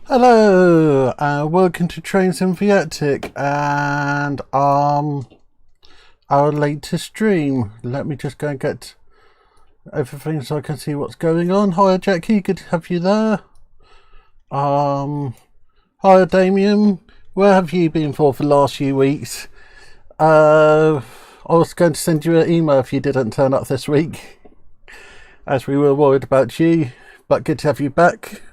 Hello, welcome to Trains in Viatic and our latest stream. Let me just go and get everything so I can see what's going on. Hiya Jackie, good to have you there. Hiya Damien, where have you been for the last few weeks? I was going to send you an email if you didn't turn up this week, as we were worried about you, but good to have you back.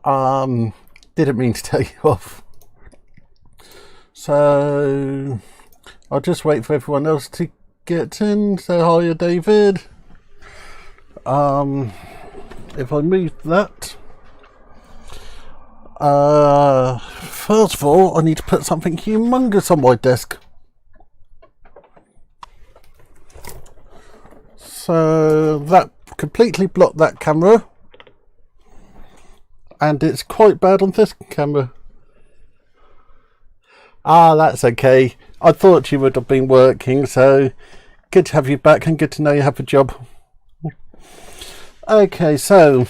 Didn't mean to tell you off. So I'll just wait for everyone else to get in. So hiya David. If I move that. First of all, I need to put something humongous on my desk. So that completely blocked that camera. And it's quite bad on this camera. That's okay. I thought you would have been working, so good to have you back and good to know you have a job. Okay, so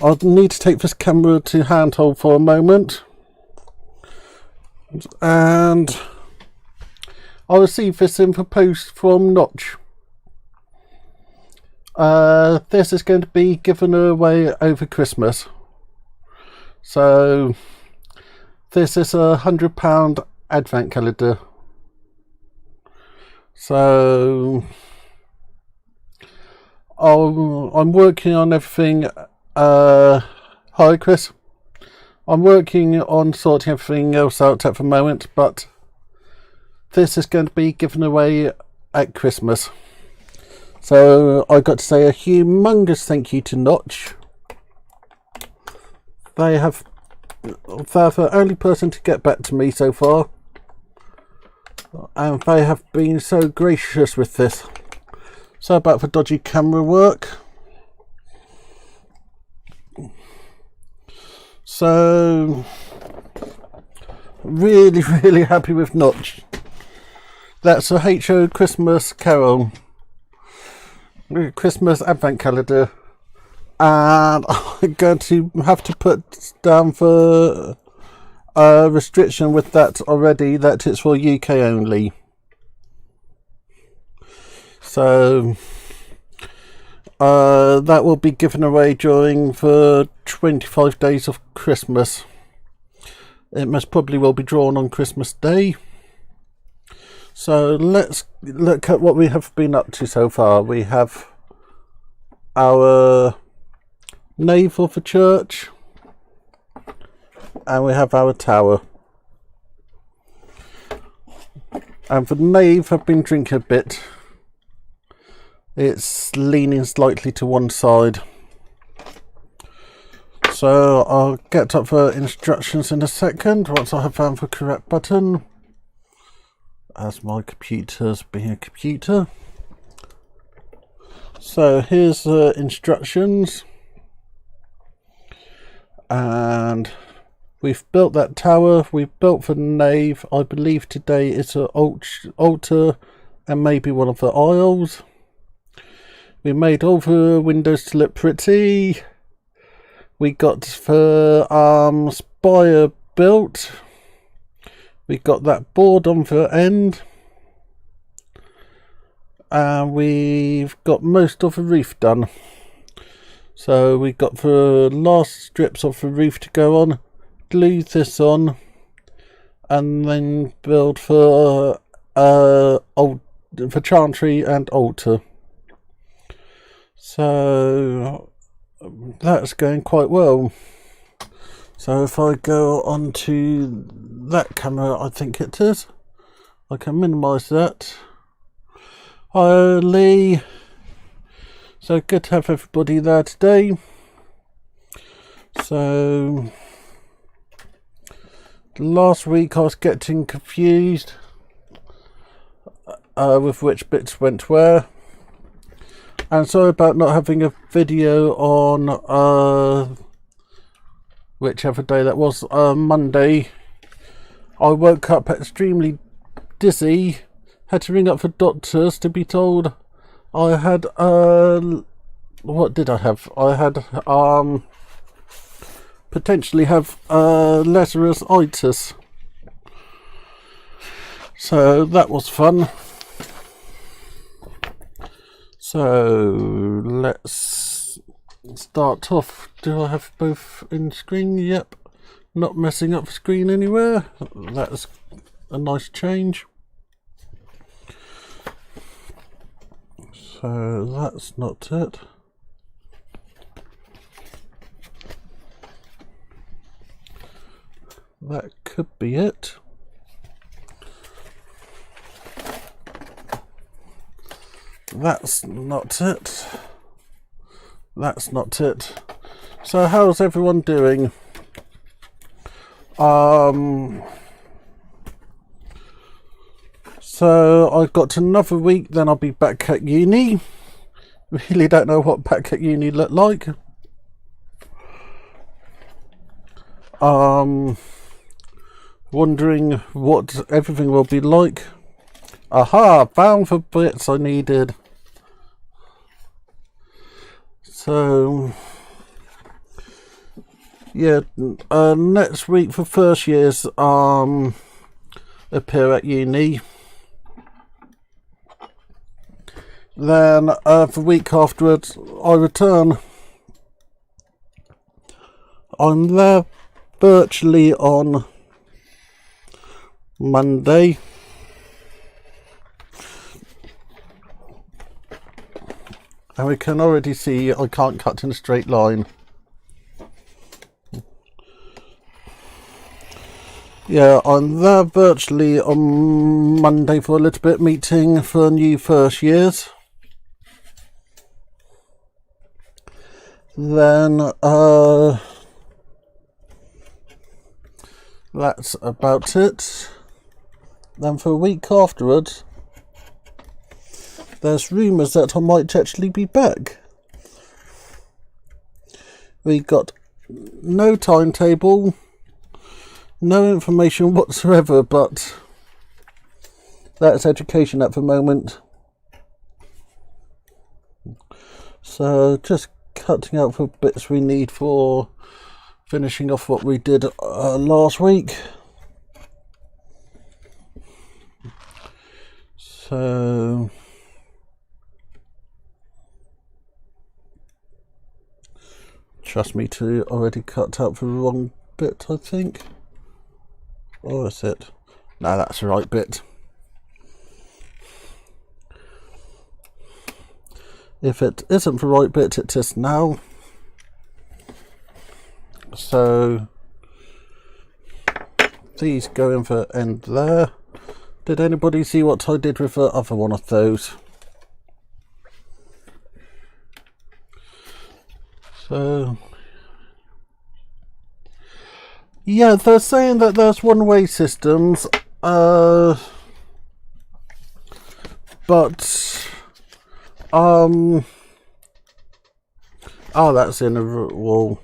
I'll need to take this camera to handhold for a moment. And I'll receive this in for post from Notch. This is going to be given away over Christmas. So this is a £100 advent calendar. So I'm working on everything. Hi Chris. I'm working on sorting everything else out at the moment, but this is going to be given away at Christmas. So I got to say a humongous thank you to Notch. They're the only person to get back to me so far, and they have been so gracious with this. So about the dodgy camera work. So really happy with Notch. That's a HO Christmas Carol. Christmas advent calendar, and I'm going to have to put down for a restriction with that already, that it's for UK only. So that will be given away during the 25 days of Christmas. It most probably will be drawn on Christmas Day. So let's look at what we have been up to so far. We have our nave of the church, and we have our tower. And for the nave, I've been drinking a bit. It's leaning slightly to one side. So I'll get up for instructions in a second once I have found the correct button, as my computer's being a computer. So here's the instructions, and we've built that tower, we've built the nave. I believe today it's an altar and maybe one of the aisles. We made all the windows to look pretty. We got the spire built. We got that board on the end, and we've got most of the roof done. So we got the last strips of the roof to go on, glue this on, and then build for chantry and altar. So that's going quite well. So if I go onto that camera, I think it is, I can minimise that. Hi Lee. So good to have everybody there today. So last week I was getting confused with which bits went where. And sorry about not having a video on whichever day that was, Monday. I woke up extremely dizzy, had to ring up for doctors to be told I had what did I have? I had potentially have leseritis. So that was fun. So let's start off. Do I have both in screen? Yep. Not messing up the screen anywhere. That's a nice change. So that's not it. That could be it. That's not it. That's not it. So how's everyone doing? So I've got another week, then I'll be back at uni. Really don't know what back at uni look like. Wondering what everything will be like. Aha, found the bits I needed. So yeah, next week for first years appear at uni. Then the week afterwards I return. I'm there virtually on Monday. And we can already see I can't cut in a straight line. Yeah, I'm there virtually on Monday for a little bit meeting for new first years. Then that's about it. Then for a week afterwards, there's rumours that I might actually be back. We got no timetable, no information whatsoever, but that's education at the moment. So just cutting out the bits we need for finishing off what we did last week. So trust me to already cut out the wrong bit, I think. Or is it? No, that's the right bit. If it isn't the right bit, it is now. So these go in the end there. Did anybody see what I did with the other one of those? So yeah, they're saying that there's one-way systems, but oh, that's in a wall.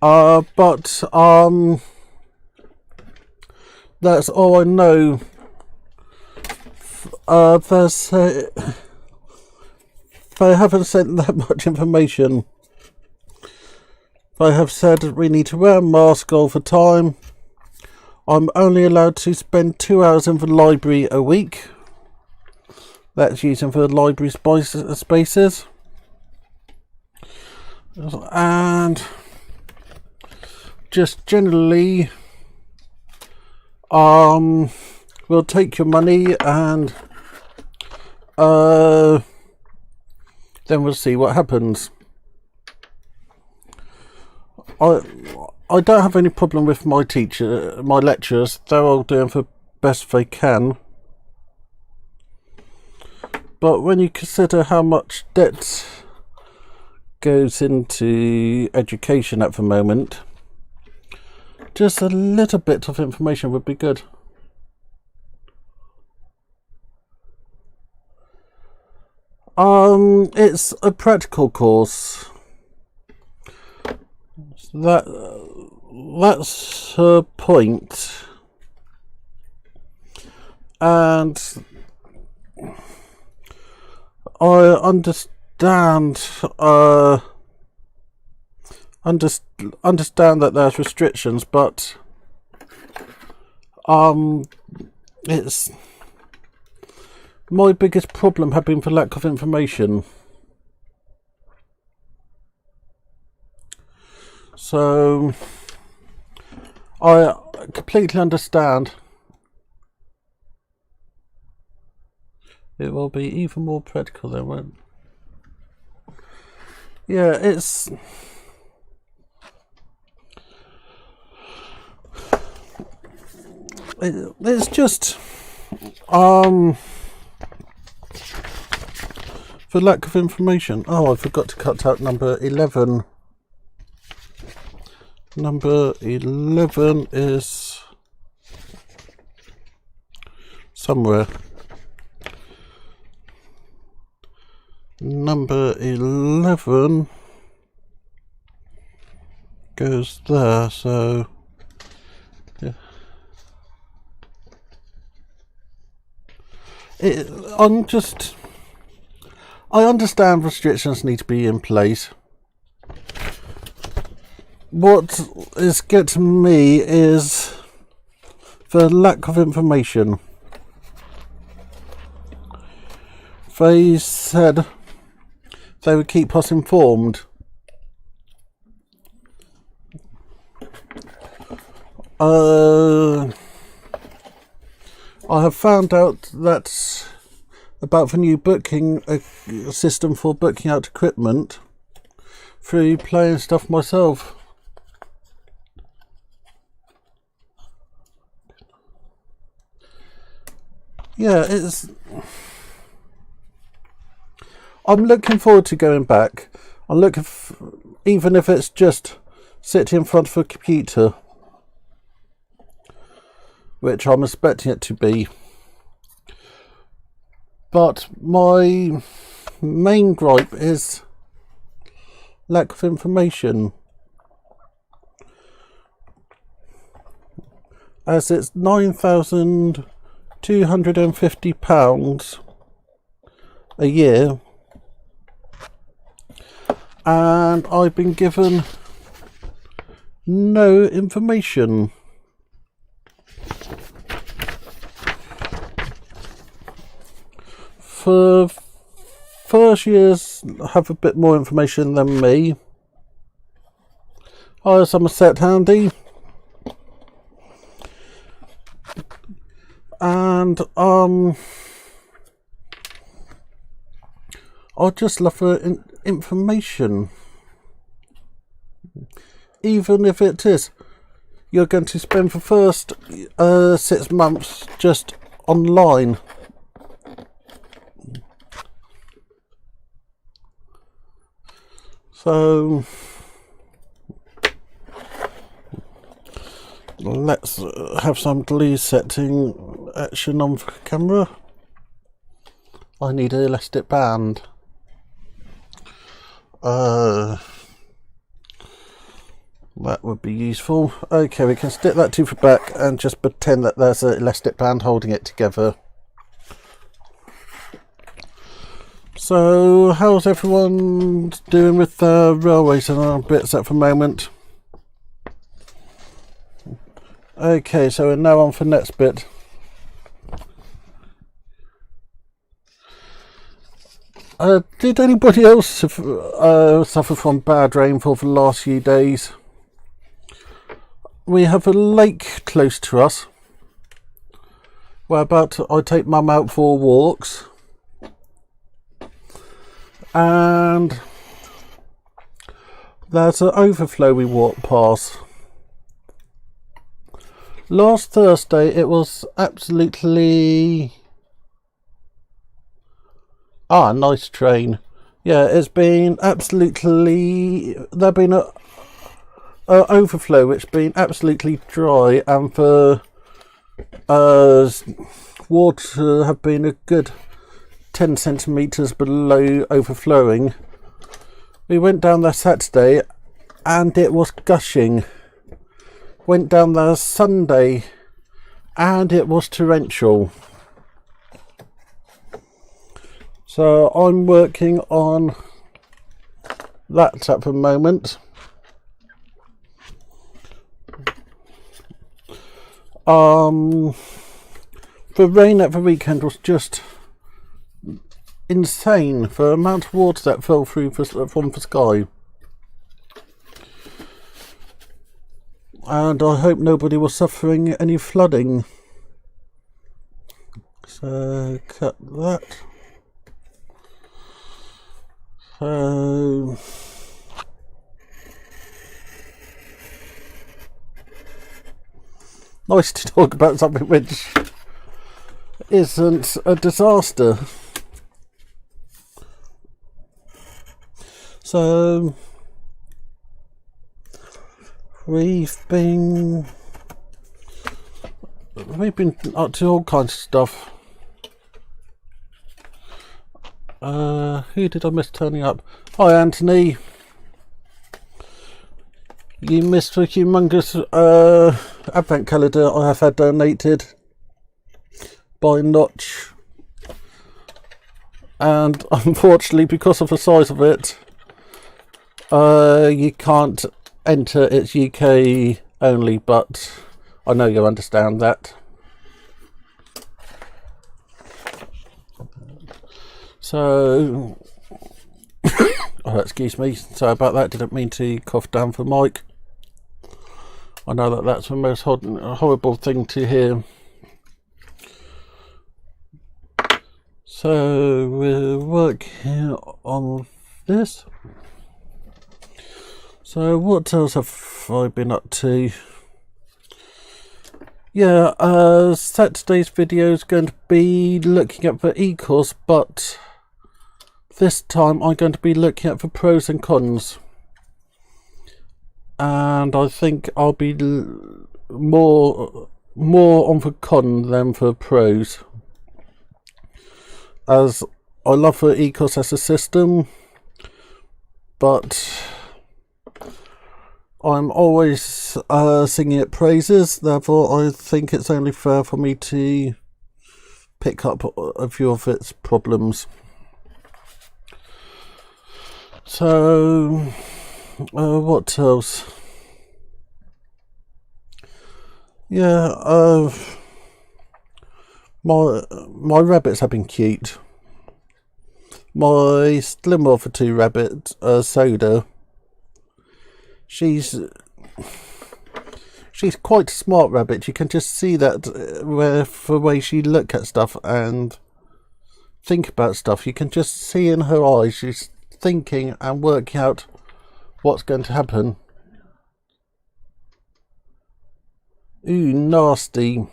But that's all I know. There's they haven't sent that much information. They have said we need to wear a mask all the time. I'm only allowed to spend 2 hours in the library a week. That's using the library spaces. And just generally, we'll take your money and then we'll see what happens. I don't have any problem with my lecturers. They're all doing the best they can. But when you consider how much debt goes into education at the moment, just a little bit of information would be good. It's a practical course. That's her point. And I understand understand that there's restrictions, but it's my biggest problem have been for lack of information. So I completely understand. It will be even more practical then, won't it? Yeah, it's just for lack of information. Oh, I forgot to cut out number 11. Number 11 is somewhere. Number 11 goes there, so yeah. I understand restrictions need to be in place. What is getting me is the lack of information. They said they would keep us informed. I have found out that about the new booking system for booking out equipment through playing stuff myself. Yeah, I'm looking forward to going back. I'm looking, even if it's just sitting in front of a computer, which I'm expecting it to be. But my main gripe is lack of information, as it's £9,250 a year, and I've been given no information. For first years have a bit more information than me. Hi, Somerset Handy. And I just love for information. Even if it is you're going to spend the first 6 months just online. So let's have some glue setting action on the camera. I need an elastic band. That would be useful. Okay, we can stick that to the back and just pretend that there's an elastic band holding it together. So, how's everyone doing with the railways and bits at the moment? Okay, so we're now on for the next bit. Did anybody else suffer from bad rainfall for the last few days? We have a lake close to us, where I take Mum out for walks. And there's an overflow we walk past. Last Thursday it was absolutely nice train. Yeah, it's been absolutely, there's been a overflow which been absolutely dry, and the water have been a good 10 centimetres below overflowing. We went down there Saturday and it was gushing. Went down there Sunday and it was torrential. So I'm working on that at the moment. the rain at the weekend was just insane. The amount of water that fell through from the sky. And I hope nobody was suffering any flooding. So cut that. So nice to talk about something which isn't a disaster. So we've been up to all kinds of stuff. Who did I miss turning up? Hi Anthony. You missed the humongous advent calendar I have had donated by Notch, and unfortunately because of the size of it, you can't enter. It's UK only, but I know you understand that. So oh, excuse me, sorry about that, didn't mean to cough down the mic. I know that that's the most horrible thing to hear. So we're working on this. So what else have I been up to? Yeah, Saturday's video is going to be looking at the e-course, but this time I'm going to be looking at the pros and cons. And I think I'll be more on the con than the pros, as I love the e-course as a system, but I'm always singing it praises, therefore I think it's only fair for me to pick up a few of its problems. So what else? Yeah, my rabbits have been cute. My slimmer of the two rabbits, Soda, she's quite a smart rabbit. You can just see that with the way she look at stuff and think about stuff. You can just see in her eyes she's thinking and working out what's going to happen. Ooh, nasty.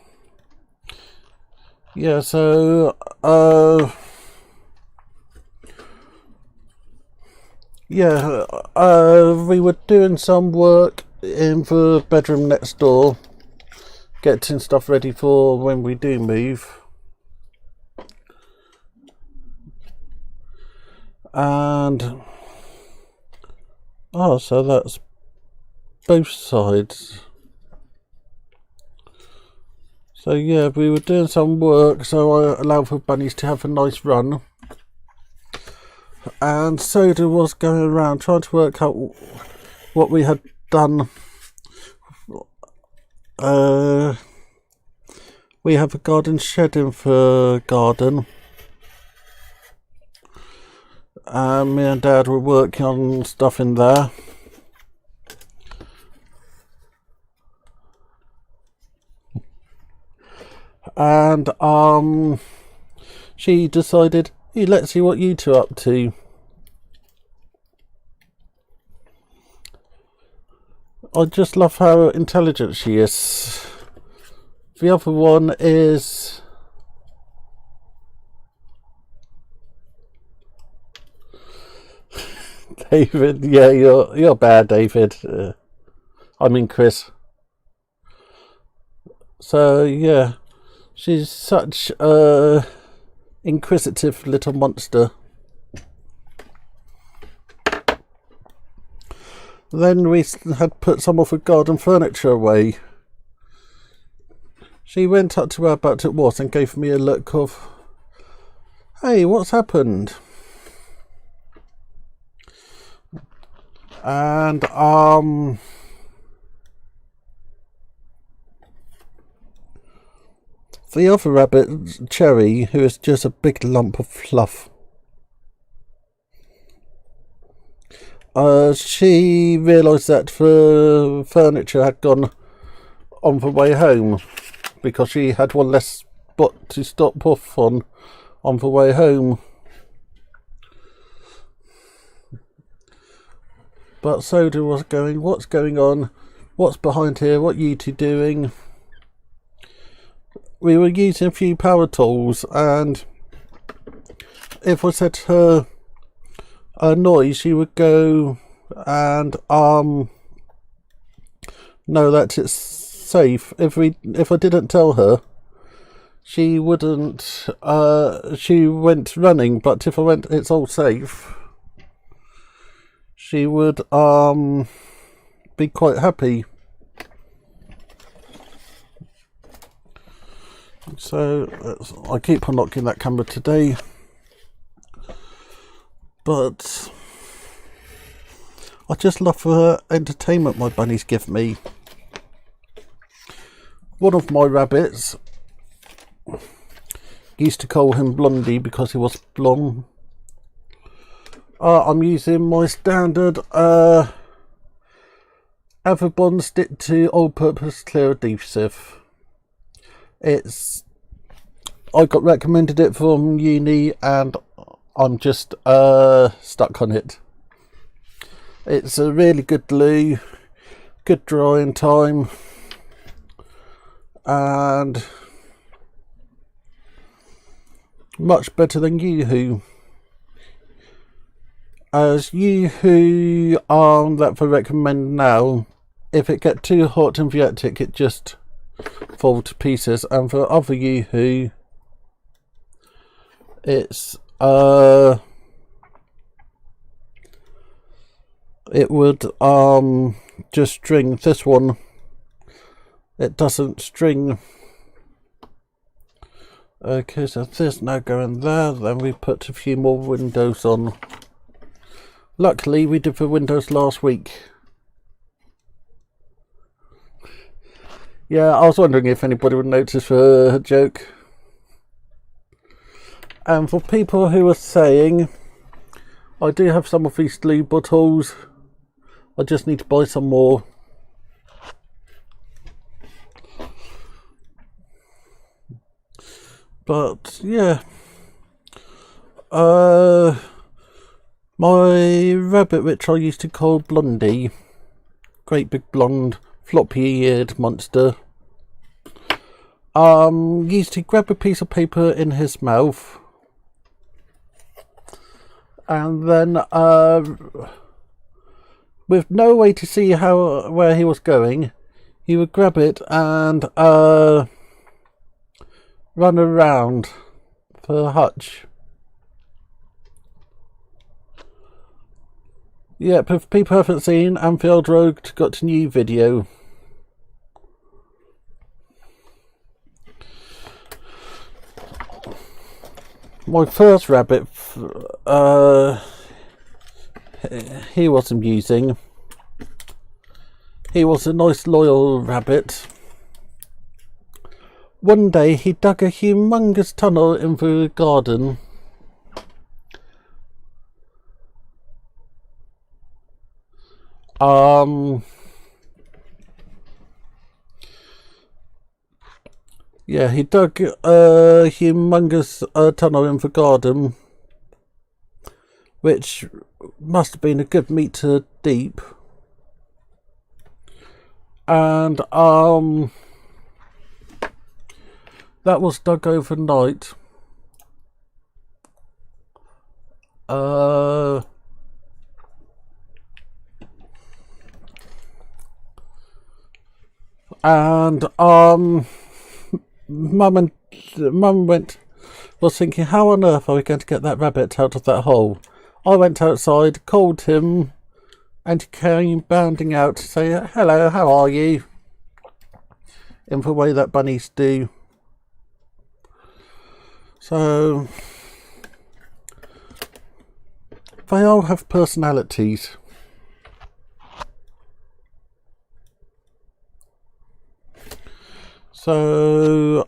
Yeah, so we were doing some work in the bedroom next door, getting stuff ready for when we do move. And so that's both sides. So yeah, we were doing some work, so I allowed the bunnies to have a nice run. And Soda was going around trying to work out what we had done. We have a garden shed in the garden. And me and Dad were working on stuff in there. And she decided, hey, let's see what you two are up to. I just love how intelligent she is. The other one is David. Yeah, you're bad, David. I mean Chris. So yeah, she's such a inquisitive little monster. Then we had put some of the garden furniture away. She went up to where about it was and gave me a look of, hey, what's happened? And The other rabbit, Cherry, who is just a big lump of fluff. She realised that the furniture had gone on the way home because she had one less spot to stop off on the way home. But Soda was going, what's going on? What's behind here? What are you two doing? We were using a few power tools, and if I said to her a noise, she would go and know that it's safe. If I didn't tell her, she wouldn't. She went running, but if I went, it's all safe, she would be quite happy. So I keep on knocking that camera today, but I just love the entertainment my bunnies give me. One of my rabbits, used to call him Blondie because he was blonde. I'm using my standard Averbond stick to all-purpose clear adhesive. I got recommended it from uni and I'm just stuck on it. It's a really good glue, good drying time, and much better than Yoo-hoo. As Yoo-hoo that I recommend now, if it get too hot in the attic, it just fall to pieces, and for other Yoo-hoo, it's it would just string. This one, it doesn't string. Okay, so this now going there, then we put a few more windows on. Luckily we did the windows last week. Yeah, I was wondering if anybody would notice the joke. And for people who are saying, I do have some of these glue bottles, I just need to buy some more. But yeah, my rabbit, which I used to call Blondie, great big blonde floppy-eared monster, used to grab a piece of paper in his mouth, and then with no way to see where he was going, he would grab it and run around the hutch. Yep, if people haven't seen, Anfield Road got a new video. My first rabbit, he was amusing. He was a nice loyal rabbit. One day he dug a humongous tunnel in the garden. Yeah, he dug a humongous tunnel in the garden, which must have been a good metre deep. And that was dug overnight. And Mum was thinking, how on earth are we going to get that rabbit out of that hole? I went outside, called him, and he came bounding out to say, hello, how are you? In the way that bunnies do. So they all have personalities. So,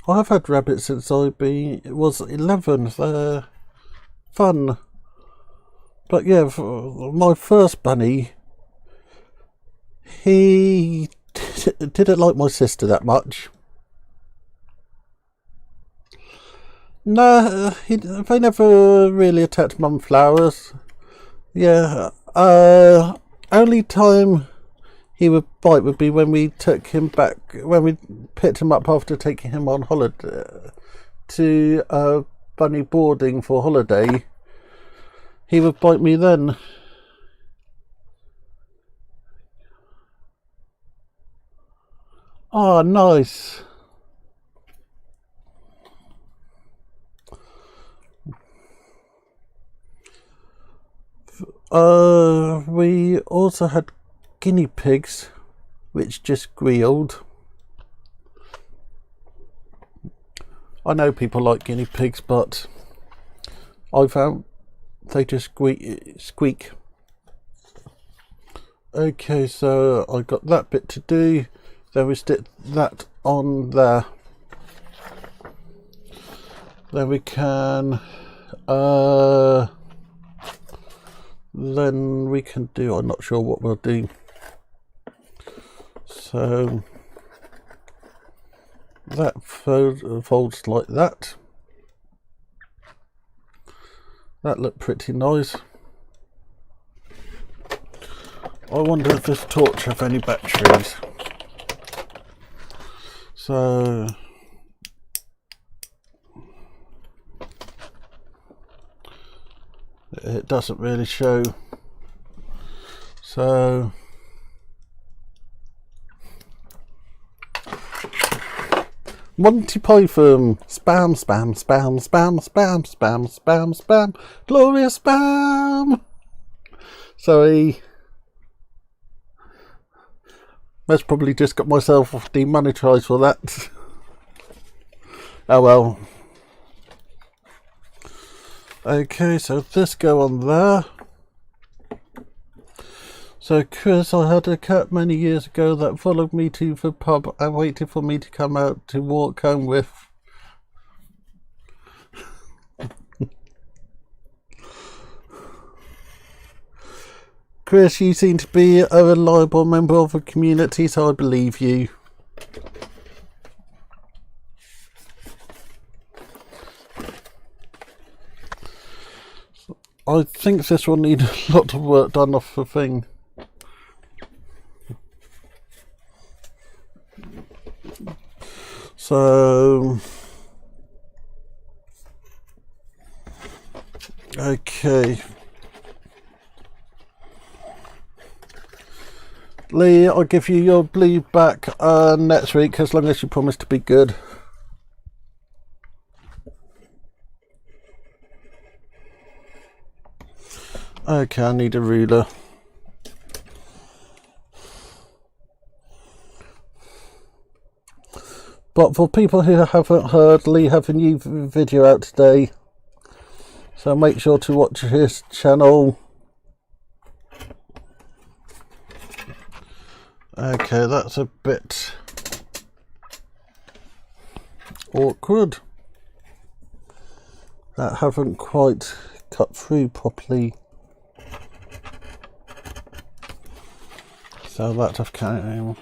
I've had rabbits since it was 11. They're fun. But yeah, my first bunny, he didn't like my sister that much. No, they never really attacked mum flowers. Yeah, only time he would bite would be when we took him back, when we picked him up after taking him on holiday to bunny boarding for holiday. He would bite me then. Oh, nice. We also had guinea pigs, which just squealed. I know people like guinea pigs, but I found they just squeak. Okay, so I got that bit to do. Then we stick that on there. Then we can then we can do, I'm not sure what we'll do. So that folds like that. That looked pretty nice. I wonder if this torch has any batteries. So it doesn't really show. So Monty Python, spam, spam, spam, spam, spam, spam, spam, spam, glorious spam. Sorry. That's probably just got myself demonetized for that. Oh well. Okay, so this go on there. So Chris, I had a cat many years ago that followed me to the pub and waited for me to come out to walk home with. Chris, you seem to be a reliable member of the community, so I believe you. I think this will need a lot of work done off the thing. So, okay. Lee, I'll give you your blue back next week as long as you promise to be good. Okay, I need a ruler. But for people who haven't heard, Lee have a new video out today, so make sure to watch his channel. Okay, that's a bit awkward. That haven't quite cut through properly. So that's a kind.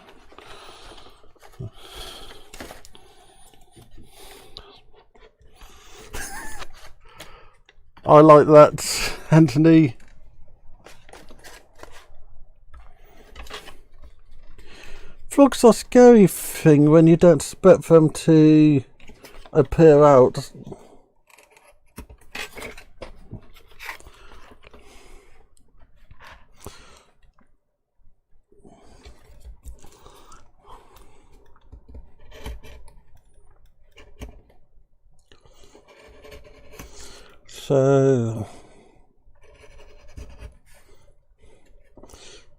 I like that, Anthony. Frogs are scary thing when you don't expect them to appear out. So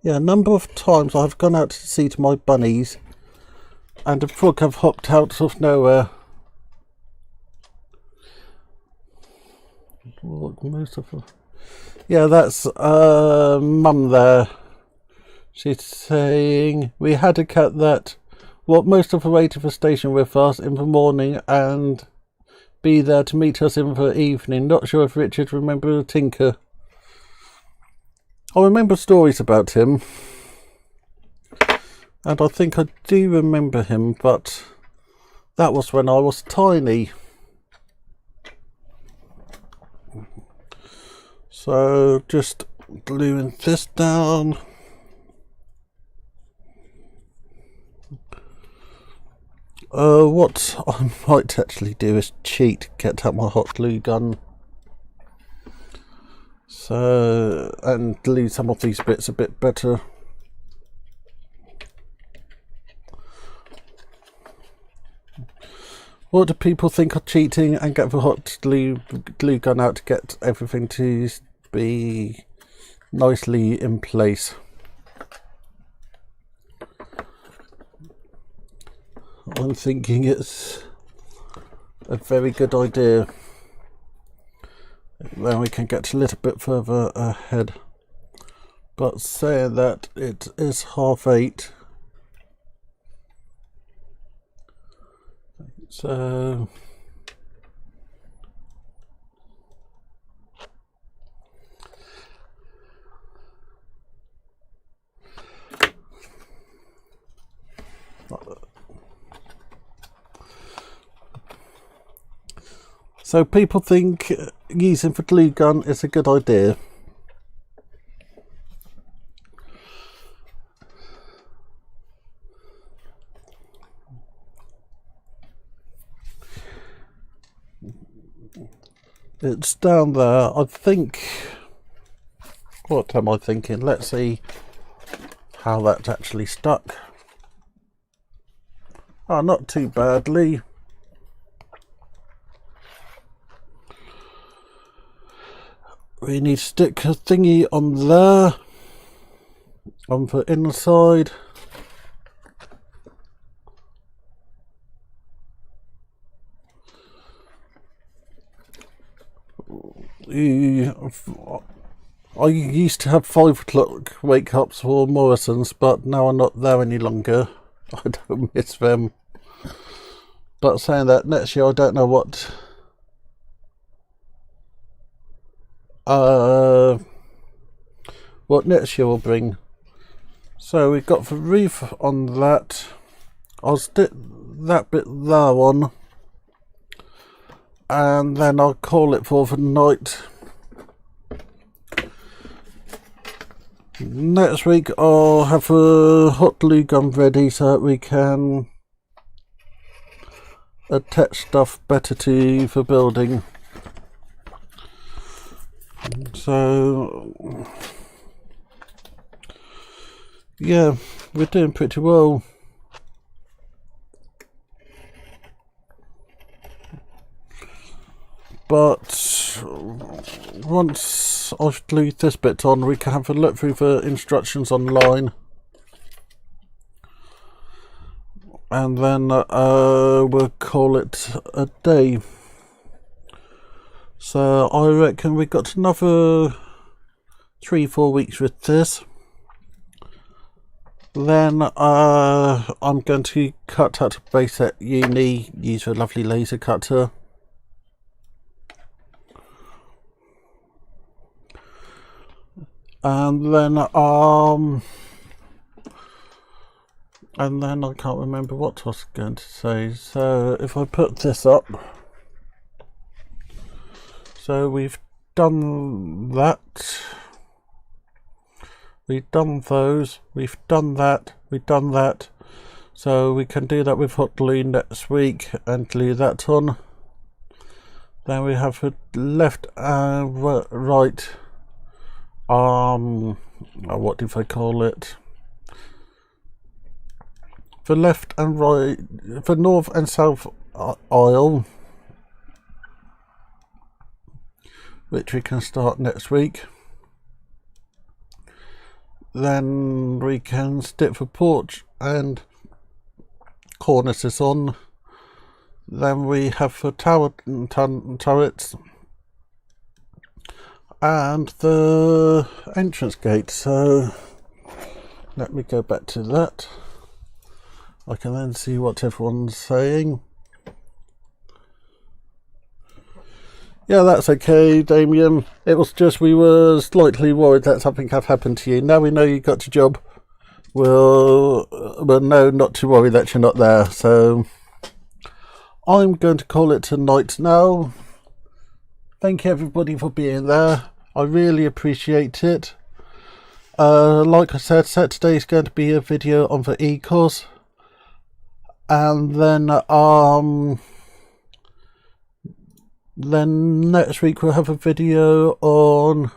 yeah, a number of times I've gone out to see to my bunnies and a frog have hopped out of nowhere. Most of them. Yeah, that's mum there She's saying, we had a cat that walked most of the way to the station with us in the morning and be there to meet us in the evening. Not sure if Richard remembers Tinker. I remember stories about him. And I think I do remember him, but that was when I was tiny. So just gluing this down. What I might actually do is cheat, get out my hot glue gun. So, and glue some of these bits a bit better. What do people think of cheating and get the hot glue gun out to get everything to be nicely in place? I'm thinking it's a very good idea. Then we can get a little bit further ahead. But saying that, it is 8:30. So people think using the glue gun is a good idea. It's down there, I think. What am I thinking? Let's see how that actually stuck. Oh, not too badly. We need to stick a thingy on there, on the inside. I used to have 5 o'clock wake ups for Morrison's, but now I'm not there any longer. I don't miss them. But saying that, next year I don't know what next year will bring. So we've got the roof on that. I'll stick that bit there on, and then I'll call it for the night. Next week I'll have a hot glue gun ready so that we can attach stuff better to the building. So yeah, we're doing pretty well. But once I've glued this bit on, we can have a look through the instructions online, and then we'll call it a day. So I reckon we got another 3-4 weeks with this. Then I'm going to cut out a base at uni, use a lovely laser cutter. And then I can't remember what I was going to say. So if I put this up, so we've done that, we've done those, we've done that, we've done that. So we can do that with hot glue next week and glue that on. Then we have a left and right. What do I call it? For left and right, for north and south aisle, which we can start next week. Then we can stick the porch and cornices on. Then we have the turrets and the entrance gate. So Let me go back to that. I can then see what everyone's saying. Yeah, that's okay, Damien. It was just we were slightly worried that something had happened to you. Now we know you got your job. We'll know not to worry that you're not there. So I'm going to call it tonight now. Thank you everybody for being there. I really appreciate it. Like I said, Saturday is going to be a video on the e-course. And then next week we'll have a video on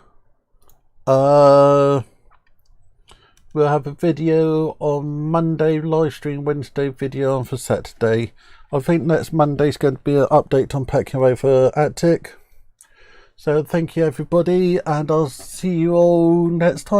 Monday live stream, Wednesday video on for Saturday. I think next Monday's going to be an update on packing away for Attic. So thank you everybody, and I'll see you all next time.